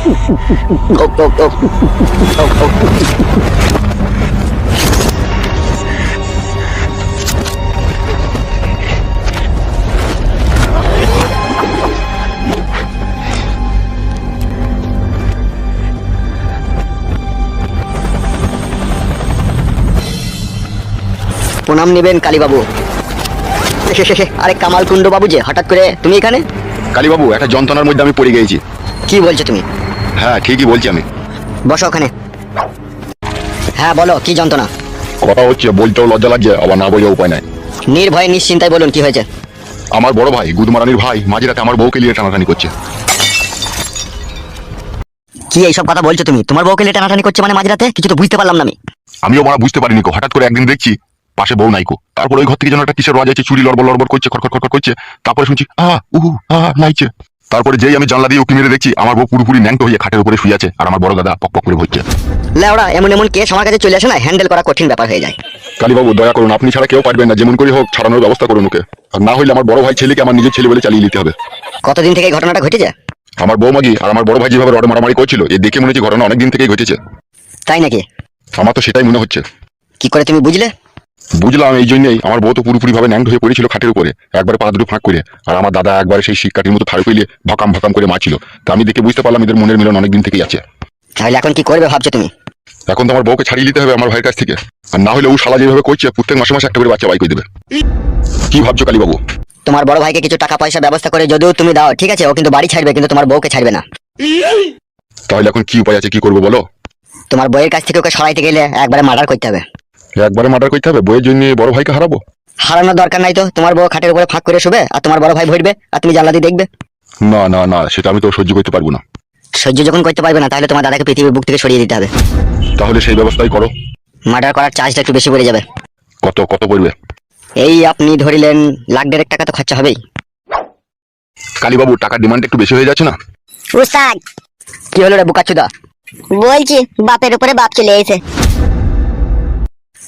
প্রণাম নেবেন কালীবাবু। আরে কামাল কুন্ড বাবু যে, হঠাৎ করে তুমি এখানে? কালীবাবু, একটা যন্ত্রণার মধ্যে আমি পড়ে গেছি। কি বলছো তুমি? হ্যাঁ, ঠিকই বলছি আমি। বসো ওখানে। হ্যাঁ বলো, কি যন্ত্রণা? কথা হচ্ছে, বলতেও লজ্জা লাগছে, আবার না বলে উপায় নাই। নির্ভয়ে নিশ্চিন্তায় বলুন, কি হয়েছে? আমার বড় ভাই গুদমারানির ভাই মাঝরাতে আমার বউকে নিয়ে টানাটানি করছে। কি এইসব কথা বলছো তুমি? তোমার বউকে নিয়ে টানাটানি করছে মানে মাঝরাতে? কিছু তো বুঝতে পারলাম না আমি। আমিও বড় বুঝতে পারিনি। হঠাৎ করে একদিন দেখছি পাশে বউ নাইকো, তারপর ওই ঘর থেকে যেন একটা কিসের আওয়াজ আছে, চুরি লড়বড় লড়বড় করছে, খড়খড় করছে। তারপরে শুনছি নাইছে। তারপরে যেই আমি জানলা দিয়ে উকি মেরে দেখছি আমার বউ পুরোপুরি ন্যাংটো হয়ে খাটের উপরে শুয়ে আছে, আর আমার বড় দাদা পক পক করে ভরছে। লেওড়া, এমন এমন কেস আমার কাছে চলে আসে না, হ্যান্ডেল করা কঠিন ব্যাপার হয়ে যায়। কালীবাবু, দয়া করুন, আপনি ছাড়া কেউ পারবেন না। যেমন করে হোক ছাড়ানোর ব্যবস্থা করুন ওকে। আর না হলে আমার বড় ভাই ছেলেকে আমার নিজের ছেলে বলে চালিয়ে নিতে হবে। কতদিন থেকে এই ঘটনাটা ঘটেছে? আমার বউ মাগি আর আমার বড় ভাই যেভাবে রড মারামারি করছিল, এ দেখে মনে হচ্ছে ঘটনা অনেকদিন থেকেই ঘটেছে। তাই নাকি? আমার তো সেটাই মনে হচ্ছে। কি করে তুমি বুঝলে? বুঝলাম এই জন্যই, আমার বউ তো পুরোপুরি ভাবে ন্যাংট হয়ে পড়েছিল খাটের উপরে, একবার পা দুটো ফাঁক করে, আর আমার দাদা একবার সেই শিক্ষাটির মতো থাড়ে পেলে ভাকাম ভাকাম করে মারছিল। তা আমি দেখে বুঝতে পারলাম এদের মনের মিলন অনেকদিন থেকেই আছে। তাহলে এখন কি করবে ভাবছো তুমি? এখন তো আমার বউকে ছাড়িয়ে দিতে হবে আমার ভাইয়ের কাছ থেকে, আর না হলে ও শালা যেভাবে করছে প্রত্যেক মাসে মাসে একটা করে বাচ্চা বাই করে দেবে। কি ভাবছো কালীবাবু? তোমার বড় ভাইকে কিছু টাকা পয়সা ব্যবস্থা করে যদিও তুমি দাও, ঠিক আছে, ও কিন্তু বাড়ি ছাড়বে, কিন্তু তোমার বউকে ছাড়বে না। তাহলে এখন কি উপায় আছে, কি করবো বলো? তোমার বইয়ের কাছ থেকে ওকে সরাইতে গেলে একবারে মার্ডার করতে হবে। একবারে মার্ডার করতে হবে? বইয়ের জন্য বড় ভাইকে হারাবো? হারানোর দরকার নাই তো। তোমার বউ খাটের উপরে ফাঁক করে শুবে, আর তোমার বড় ভাই ভরবে, আর তুমি জানলা দিয়ে দেখবে। না না না, সেটা আমি তো সহ্য করতে পারবো না। সহ্য যখন করতে পারবে না, তাহলে তোমার দাদাকে পৃথিবীর বুক থেকে সরিয়ে দিতে হবে। তাহলে সেই ব্যবস্থাই করো। মার্ডার করার চার্জটা একটু বেশি পড়ে যাবে। কত কত পড়বে? এই আপনি ধরিলেন লাখ 1.5 টাকা তো খরচা হবেই। কালীবাবু, টাকার ডিমান্ড একটু বেশি হয়ে যাচ্ছে না? উস্তাদ, কি হলো রে বুকাচুদা? বলছি বাপের উপরে বাপ চলে এসে।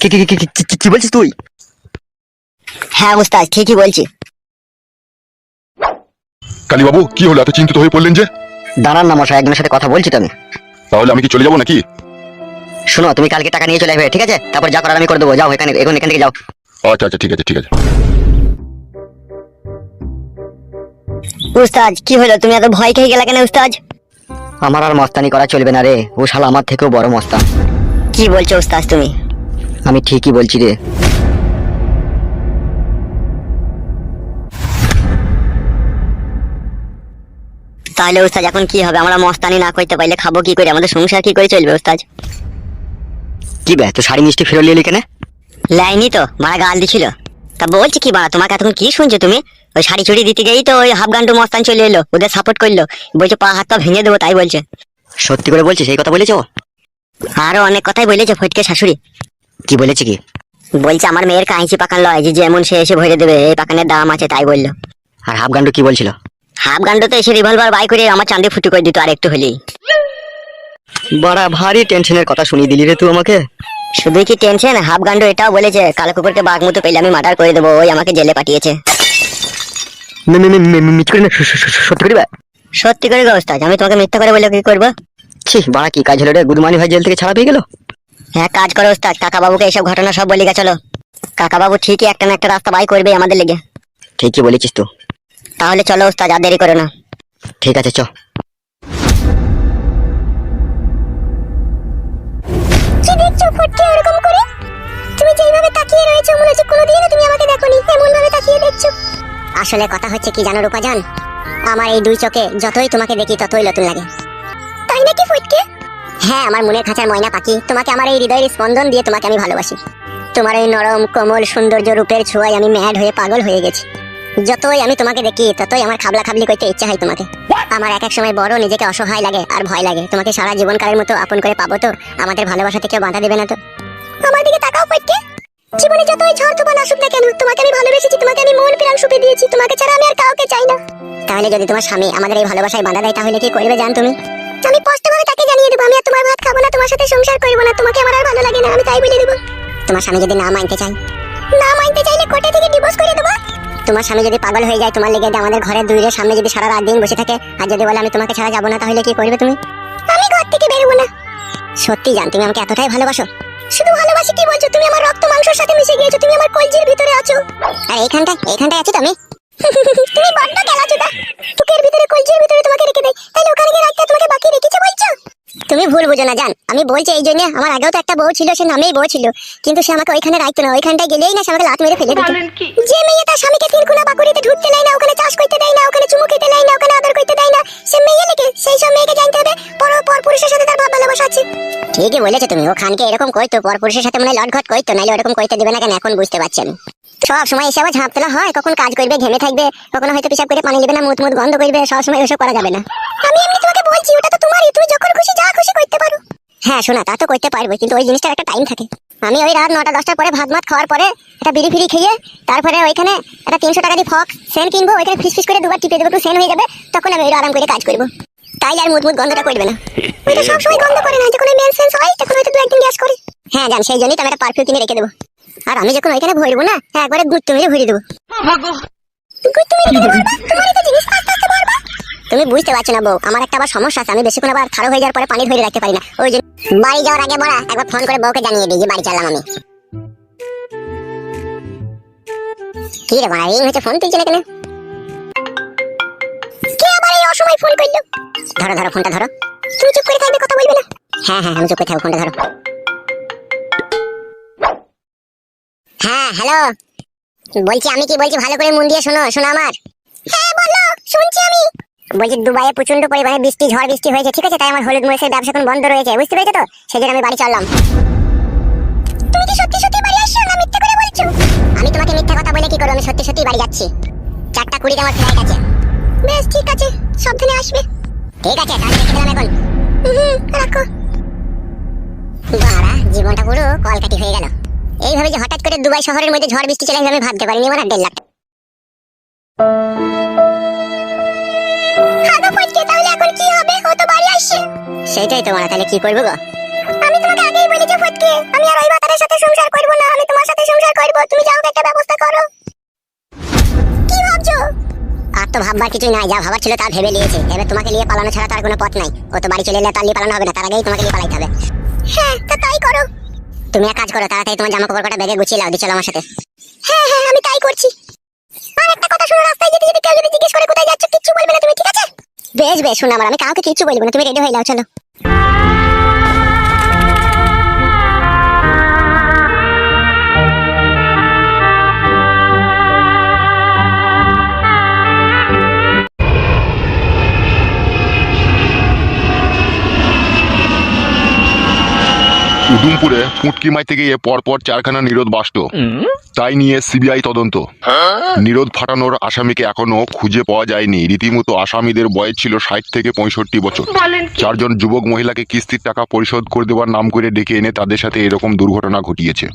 কি কি কি কি বলছিস তুই? হ্যাঁ উস্তাদ, ঠিকই বলছি। কালীবাবু, কি হলো, এত চিন্তিত হয়ে পড়লেন যে? দাঁড়ান না মশাই, একজনের সাথে কথা বলছি তো আমি। তাহলে আমি কি চলে যাবো নাকি? শোনো, তুমি কালকে টাকা নিয়ে চলে আসবে, ঠিক আছে? তারপর যা করার আমি করে দেবো। যাও এখান থেকে যাও। আচ্ছা আচ্ছা, ঠিক আছে ঠিক আছে। উস্তাদ, কি হলো, তুমি এত ভয় খেয়ে গেলা কেন উস্তাদ? আমার আর মস্তানি করা চলবে না রে, ও শালা আমার থেকেও বড় মস্তান। কি বলছো উস্তাদ তুমি? আমি ঠিকই বলছি রে। তাহলে উস্তাদ এখন কি হবে? আমরা মস্তানি না করতে পারলে খাবো কি করে? আমাদের সংসার কি করে চলবে উস্তাদ? কি বে, তো শাড়ি মিষ্টি ফেরত নিয়ে কেন? লাইনি তো মারা গাল দিছিল। তা বলছি কি বাড়া, তোমাকে এতক্ষণ কি শুনছো তুমি? ওই শাড়ি চুড়ি দিতে গেই তো ওই হাফগান্ডু মস্তান চলে এলো, ওদের সাপোর্ট করলো, বলছে পা হাত পা ভেঙে দেবো, তাই বলছে। সত্যি করে বলছিস? এই কথা বলেছো? আরো অনেক কথাই বলেছে ফটকে শাশুড়ি। কি বলেছে কি? বলছে আমার মেয়ের কাঁচি পাকান লয়, যে যেমন সে এসে ভরে দেবে, এই পাকানের দাম আছে, তাই বললো। আর হাফগান্ডু কি বলছিল? হাফগান্ডু তো এসে রিভলভার বাই করে আমার চাঁদে ফুটি করে দিত আর একটু হলেই। বড়া ভারী টেনশনের কথা শুনিয়ে দিলি রে তুই আমাকে। শুধুই কি টেনশন, হাফগান্ডু এটাও বলেছে কালো কুকুরকে বাঘ মতো পেলে আমি মার্ডার করে দেবো, ওই আমাকে জেলে পাঠিয়েছে। সত্যি করিবে? সত্যি করে ব্যবস্থা, আমি তোমাকে মিথ্যা করে বলে কি করবো? ছি বাড়া, কি কাজ হলো রে? গুদমানি ভাই জেল থেকে ছাড়া পেয়ে গেল। হ্যাঁ কাজ করো ওস্তাদ, কাকা বাবুকে এইসব ঘটনা সব বলি গা। চলো, কাকা বাবু ঠিকই একটা না একটা রাস্তা বাই করবে আমাদের লেগে। ঠিকই বলেছিস তো। তাহলে চলো ওস্তাদ, আর দেরি করো না। ঠিক আছে, চ। কি দেখছো ফটকে এরকম করে? তুমি যেইভাবে তাকিয়ে রয়েছো মনে হচ্ছে কোনোদিনও তুমি আমাকে দেখোনি, এমন ভাবে তাকিয়ে দেখছো। আসলে কথা হচ্ছে কি জানো রূপাজান, আমার এই দুই চোখে যতই তোমাকে দেখি ততই নতুন লাগে। তাই নাকি ফটকে? হ্যাঁ, আমার মনের খাঁচার ময়না পাখি, তোমাকে আমার এই হৃদয়ের স্পন্দন দিয়ে তোমাকে আমি ভালোবাসি। তোমার এই নরম কোমল সৌন্দর্য রূপের ছোঁয়ায় আমি ম্যাড হয়ে পাগল হয়ে গেছি। যতই আমি তোমাকে দেখি ততই আমার খাবলা খাবলি করতে ইচ্ছা হয় তোমাকে। আমার এক এক সময় বড় নিজেকে অসহায় লাগে আর ভয় লাগে, তোমাকে সারা জীবনকালের মতো আপন করে পাবো তো? আমাদের ভালোবাসা থেকে বাধা দেবে না তো? আমার দিকে তাকাও ফটকে, জীবনে যতই ঝড় তুফান আসুক না কেন, তোমাকে আমি ভালোবেসেছি, তোমাকে আমি মন প্রাণ সুপে দিয়েছি, তোমাকে ছাড়া আমি আর কাউকে চাই না। তাহলে যদি তোমার স্বামী আমাদের এই ভালোবাসায় বাধা দেয় তাহলে কি করবে জান তুমি? আমি স্পষ্টভাবে তাকে জানিয়ে দেবো, আমি আর তোমার ভাত খাবো না, তোমার সাথে সংসার করবো না, তোমাকে আমার আর ভালো লাগে না, আমি তাই বলে দেবো। তোমার স্বামী যদি না মানতে চাইলে কোর্টে থেকে ডিভোর্স করে দেবো। তোমার স্বামী যদি পাগল হয়ে যায় তোমার লেগে আমাদের ঘরের দুইয়ের সামনে যদি সারা রাত দিন বসে থাকে আর যদি বলে আমি তোমাকে ছাড়া যাবো না, তাহলে কি করবে তুমি? সত্যি জান তুমি আমাকে এতটাই ভালোবাসো? শুধু ভালোবাসি কি বলছো, তুমি আমার রক্ত মাংসের সাথে মিশে গিয়েছো, তুমি আমার কলজির ভিতরে আছো। আর এইখানটায় আছো তো আমি। তুমি বড্ড গেলাচোদা। বুকের ভিতরে কলজির ভিতরে তোমাকে রেখে দেই, তাহলে ওখানে গিয়ে রাখতে তোমাকে বাকি রেখেছে বলছো? তুমি ভুল বুঝো না জান, আমি বলছি এই জন্য, আমার আগেও তো একটা বউ ছিল, সে নামেই বউ ছিল, কিন্তু সে আমাকে ওইখানে রাখতো না, ওইখানটায় গেলেই না সে আমাকে লাত মেরে ফেলে দিত। যে মেয়ে তার স্বামীকে তিনকুনা বাকুড়িতে ঢুকতে দেয় না, ওখানে চাষ করতে দেয় না, ওখানে চুমু খেতে দেয় না, ওখানে আদর করতে দেয় না, সে মেয়ে নাকি? সেই সব মেয়েকে জানতে হবে পর পুরুষের সাথে তার ভাব ভালোবাসা আছে। ঠিকই বলেছো তুমি, ও খানকে এরকম করতো, পর পুরুষের সাথে মনে লটঘট করতো, নাইলে ওরকম করতে দেবে না কেন এখন বুঝতে পারছি আমি। সব সময় এসে আবার ঝাঁপ তোলা হয়, কখন কাজ করবে ঘেমে থাকবে, কখনো হয়তো পিসাব করে পানি নেবে না, মুত গন্ধ করবে, সব সময় ওসব করা যাবে না। আমি এমনি তোমাকে বলছি, ওটা তো তোমারই, তুমি যখন খুশি যা খুশি করতে পারো। হ্যাঁ শোনা, তা তো করতে পারবো, কিন্তু ওই জিনিসটার একটা টাইম থাকে। আমি ওই রাত 9টা 10টার পরে ভাত খাওয়ার পরে একটা বিড়ি ফিরি খেয়ে তারপরে ওইখানে একটা 300 টাকা দিয়ে ফক সেন কিনবো, ওইখানে ফিস করে দুবার টিপে দেবো, একটু সেন হয়ে যাবে, তখন আমি ওইটা আরাম করে কাজ করবো। তাই আর মুত গন্ধটা করবে না। ওইটা সবসময় গন্ধ করে না, যখন মেন সেন্স হয় তখন হয়তো 2-1 দিন গ্যাস করে। হ্যাঁ জান, সেই জন্যই তো আমি একটা পারফিউম কিনে রেখে দেবো। আর আমি যখন ওইখানে ভরবো না, একবারে গুত্তু মেরে ভরে দেবো। গুত্তু মেরে ভরবা, তোমারই তো জিনিস, আস্তে আস্তে ভরবা। তুমি বুঝতে পারছো না বউ, আমার একটা আবার সমস্যা আছে, আমি বেশিক্ষণ আবার খারাপ হয়ে যাওয়ার পরে পানি ধরে রাখতে পারি না, ওই জন্য বাড়ি যাওয়ার আগে বড়া একবার ফোন করে বউকে জানিয়ে দিই যে বাড়ি চললাম আমি। কি রে বড়া, রিং হচ্ছে, ফোন তুলছে না কেন? কে আবার এই অসময় ফোন করলো? ধরো ফোনটা ধরো। তুমি চুপ করে থাকবে, কথা বলবে না? হ্যাঁ আমি চুপ করে থাকবো, ফোনটা ধরো। হ্যাঁ হ্যালো, বলছি আমি কি বলছি ভালো করে মন দিয়ে শোনো আমার। হ্যাঁ বলো, শুনছি আমি। বলছি দুবাইয়ে প্রচন্ড পরিমাণে ঝড় বৃষ্টি হয়েছে, ঠিক আছে, তাই আমার হলুদ মরিচের ব্যবসা এখন বন্ধ রয়েছে, বুঝতে পেরেছো তো? সেজন্য আমি বাড়ি চললাম। তুমি কি সত্যি বাড়ি আসছো না মিথ্যা করে বলছো? আমি তোমাকে মিথ্যা কথা বলে কি করব, আমি সত্যি বাড়ি যাচ্ছি। 4:20 আমার ফ্লাইট আছে। বেশ ঠিক আছে, সাবধানে আসবে। ঠিক আছে, তাহলে রেখে দিলাম এখন। রাখো। বাড়া, জীবনটা পুরো কলকাটি হয়ে গেল। এইভাবে যে হঠাৎ করে দুবাই শহরের মধ্যে ঝড় বৃষ্টি চলে আসবে আমি ভাবতে পারিনি। আমার 1.5 লাখ। তাহলে এখন কি হবে? ও তো বাড়ি আসছে। সেটাই তো মারা, তাহলে কি করবো গো? আমি তোমাকে আগেই বলেছি ফটকে, আমি আর ওই বাতারের সাথে সংসার করব না, আমি তোমার সাথে সংসার করব, তুমি যাও একটা ব্যবস্থা করো। কি ভাবছো? আর তো ভাববার কিছুই নাই, যা ভাবার ছিল তা ভেবে নিয়েছি, এবার তোমাকে নিয়ে পালানো ছাড়া তো আর কোনো পথ নাই। ও তো বাড়ি চলে এলে তার নিয়ে পালানো হবে না, তার আগেই তোমাকে নিয়ে পালাইতে হবে। হ্যাঁ তা তাই করো। তুমি এক কাজ করো, তাড়াতাড়ি তোমার জামা কাপড় কটা ব্যাগে গুছিয়ে নাও, দিয়ে চলো আমার সাথে। হ্যাঁ আমি তাই করছি। আর একটা কথা শোনো, রাস্তায় যেতে যেতে কেউ যদি জিজ্ঞেস করে কোথায় যাচ্ছ, কিচ্ছু বলবে না তুমি, ঠিক আছে? বেশ শোনো আমার, আমি কাউকে কিচ্ছু বলবো না, তুমি রেডি হয়ে নাও, চলো। উদুমপুরে পুটকি মাইতে গিয়ে পরপর 4খানা নিরোধ বাসত, তাই নিয়ে সিবিআই তদন্ত। নিরোধ ফাটানোর আসামিকে এখনো খুঁজে পাওয়া যায়নি। রীতিমতো আসামিদের বয়স ছিল 60 থেকে 65 বছর। 4জন যুবক মহিলাকে কিস্তির টাকা পরিশোধ করে দেওয়ার নাম করে ডেকে এনে তাদের সাথে এরকম দুর্ঘটনা ঘটিয়েছে।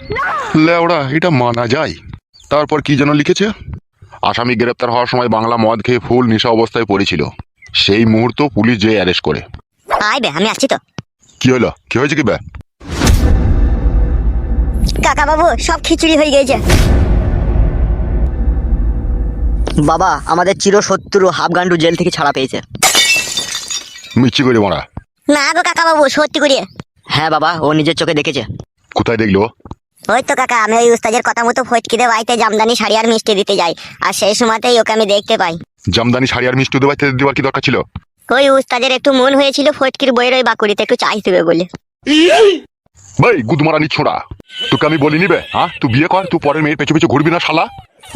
লেওড়া, এটা মানা যায়? তারপর কি যেন লিখেছে, আসামি গ্রেপ্তার হওয়ার সময় বাংলা মদ খেয়ে ফুল নেশা অবস্থায় পড়েছিল, সেই মুহূর্ত পুলিশ যে অ্যারেস্ট করে। আইবে, আমি আসছি তো। কি হলো, কি হয়েছে কি বে? কাকা বাবু, সব খিচুড়ি হয়ে গেছে। বাবা, আমাদের চিরশত্রু হাফগান্ডু জেল থেকে ছাড়া পেয়েছে। মিচ্ছি করে মারা? না গো কাকা বাবু, সত্যি করে। হ্যাঁ বাবা, ও নিজের চোখে দেখেছে। কোথায় দেখলো? ওই তো কাকা, আমি ওই উস্তাদের কথা মতো ফটকিতে বাড়িতে জামদানি শাড়ি আর মিষ্টি দিতে যাই, আর সেই সময়তেই ওকে আমি দেখতে পাই। জামদানি শাড়ি আর মিষ্টি দেওয়াতে দেওয়ার কি দরকার ছিল? ওই উস্তাদের একটু মন হয়েছিল ফটকির বইয়ের ওই বাকুড়িতে একটু চাই দেবে বলে। ভাই গুদমারানি ছোড়া, তোকে আমি বলিনি বে? হ্যাঁ, তুই বিয়ে কর, তুই পরের মেয়ের পেছু পেছু ঘুরবি না শালা।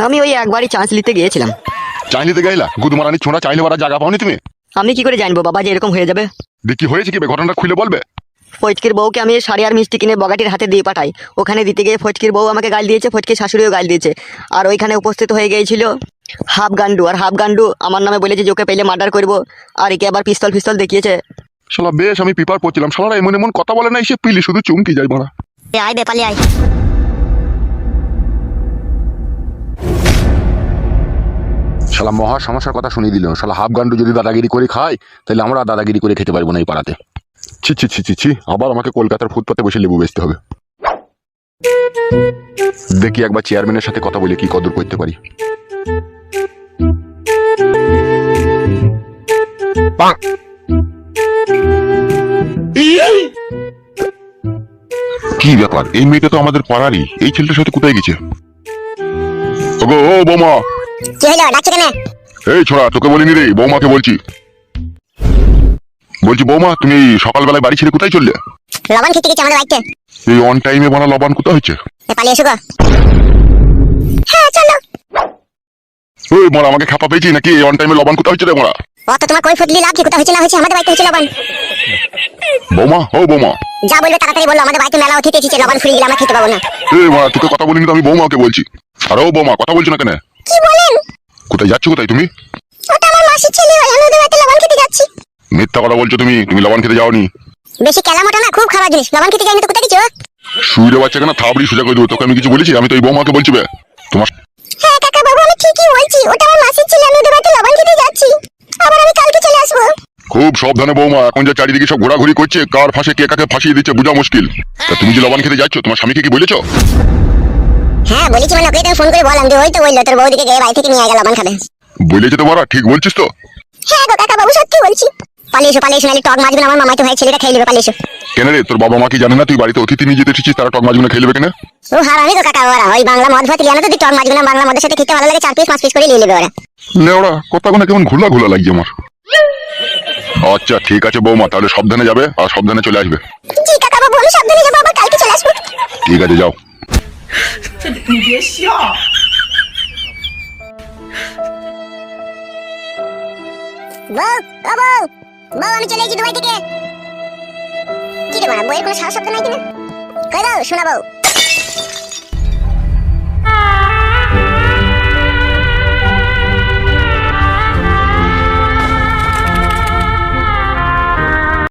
আমি ওই একবারই চান্স নিতে গিয়েছিলাম। চাইনিতে গেলা গুদমারানি ছোড়া, চাইলে বারা জায়গা পাওনি তুমি? আমি কি করে জানবো বাবা যে এরকম হয়ে যাবে? দেখি হয়েছে কি বে, ঘটনাটা খুলে বলবে? ফটকির বউকে আমি শাড়ি আর মিষ্টি কিনে বগাটির হাতে দিয়ে পাঠাই, ওখানে দিতে গিয়ে ফটকির বউ আমাকে গাল দিয়েছে, ফটকির শাশুড়িও গাল দিয়েছে, আর ওইখানে উপস্থিত হয়ে গিয়েছিল হাফগান্ডু, আর হাফগান্ডু আমার নামে বলেছে যে ওকে পেলে মার্ডার করবো, আর একে আবার পিস্তল দেখিয়েছে। শালা বেশ, আমি পেপার পড়ছিলাম, শালারা এমন এমন কথা বলে না, এসে পিলি শুধু চুমকি যায় মারা। আয় বেপালি আয়। শালা মহা সমস্যার কথা শুনিয়ে দিল। শালা হাফগান্ডু যদি দাদাগিরি করে খায়, তাহলে আমরা দাদাগিরি করে খেতে পারবো না এই পাড়াতে। ছি ছি ছি ছি ছি, আবার আমাকে কলকাতার ফুটপাতে বসে লেবু বেচতে হবে। দেখি একবার চেয়ারম্যানের সাথে কথা বলে কি কদর করতে পারি। কি ব্যাপার, এই মেয়েটা তো আমাদের পাড়ারই, এই ছেলেটার সাথে কোথায় গেছে? ওগো ও বৌমা। কি হলো, ডাকছো কেন? এই ছোড়া, তোকে বলিনি রে, বৌমাকে বলছি। বলছি বৌমা, তুমি সকালবেলায় বাড়ি ছেড়ে কোথায় চললে? লবণ খেতে গেছি আমাদের বাড়িতে। এই অন টাইমে বানা লবণ কোথায় হচ্ছে? পালিয়ে এসো গো। হ্যাঁ চলো। ওই মোরা আমাকে খাপা পেয়েছি নাকি? এই অন টাইমে লবণ কোথায় হচ্ছে রে মোরা? অত তোমার কই ফুটলি লাভ কি? কোথা হচ্ছে না হচ্ছে, আমাদের বাড়িতে হচ্ছে লবণ। বৌমা ও বৌমা। যা বলবে তাড়াতাড়ি বলো, আমাদের বাড়িতে মেলা অতিথি এসেছে, লবণ ফুরিয়ে গেলে আমরা খেতে পাবো না। এই মোরা, তোকে কথা বলিনি তো, আমি বৌমাকে বলছি। আর ও বৌমা, কথা বলছো না কেন? কি বলেন? কোথায় যাচ্ছ কোথায় তুমি? ওটা আমার মাসির ছেলে হয়, আমি ওদের বাড়িতে লবণ খেতে যাচ্ছি। মিথ্যা কথা বলছো তুমি, তুমি লবণ খেতে যাওনি। বেশি কেলামোটা না, খুব খারাপ জিনিস। লবণ খেতে যাইনি তো কোথায় গেছো? শুইরে বাচ্চা কেন থাবড়ি সোজা করে দেবো, তোকে আমি কিছু বলেছি? আমি তো এই বৌমাকে বলছি বে। তোমার হ্যাঁ কাকা বাবু, আমি ঠিকই বলছি, ওটা আমার মাসির ছেলে, আমি ওদের বাড়িতে লবণ খেতে যাচ্ছি। আবার আমি কালকে চলে আসবো। খুব সাবধানে বৌমা, এখন যে চারিদিকে সব ঘোরাঘুরি করছে, কার ফাঁসে কে কাকে ফাঁসিয়ে দিচ্ছে বোঝা মুশকিল। তা তুমি যে লবণ খেতে যাচ্ছ, তোমার স্বামীকে কি বলেছো? হ্যাঁ বলেছি, মানে ওকে ফোন করে বললাম যে ওই তো বললো তোর বৌদিকে গিয়ে বাড়ি থেকে নিয়ে গেল লবণ খাবে। বলেছে তো বড়া, ঠিক বলছিস তো? হ্যাঁ গো কাকা বাবু, সত্যি বলছি। পালিয়ে এসো নাহলে টক মাছগুলো আমার মামাতো ভাই ছেলেটা খেয়ে নেবে, পালিয়ে এসো। কেন রে, তোর বাবা মা কি জানে না তুই বাড়িতে অতিথি নিয়ে যেতে এসেছিস? তারা টক মাছগুলো খেয়ে নেবে কেন? ও হারামি গো কাকা, ওরা ওই বাংলা মদ ভাত লিয়ানো, যদি টক মাছগুলো বাংলা মদের সাথে খেতে ভালো লাগে 4 পিস 5 পিস করে নিয়ে নেবে ওরা। লেওড়া, কথাগুলো কেমন ঘোলা ঘোলা লাগছে আমার। আচ্ছা ঠিক আছে বৌমা, তাহলে সাবধানে যাবে আর সাবধানে চলে আসবে। জি কাকা বাবু, আমি সাবধানে যাবো, আবার কালকে চলে আসবো। ঠিক আছে যাও।你别笑。বউ ও বউ, বউ আমি চলে এসেছি দুবাই থেকে। কি রে বাবা, বউয়ের কোনো সাহস শব্দ নাই কিনা? কই বউ, শোনা বউ।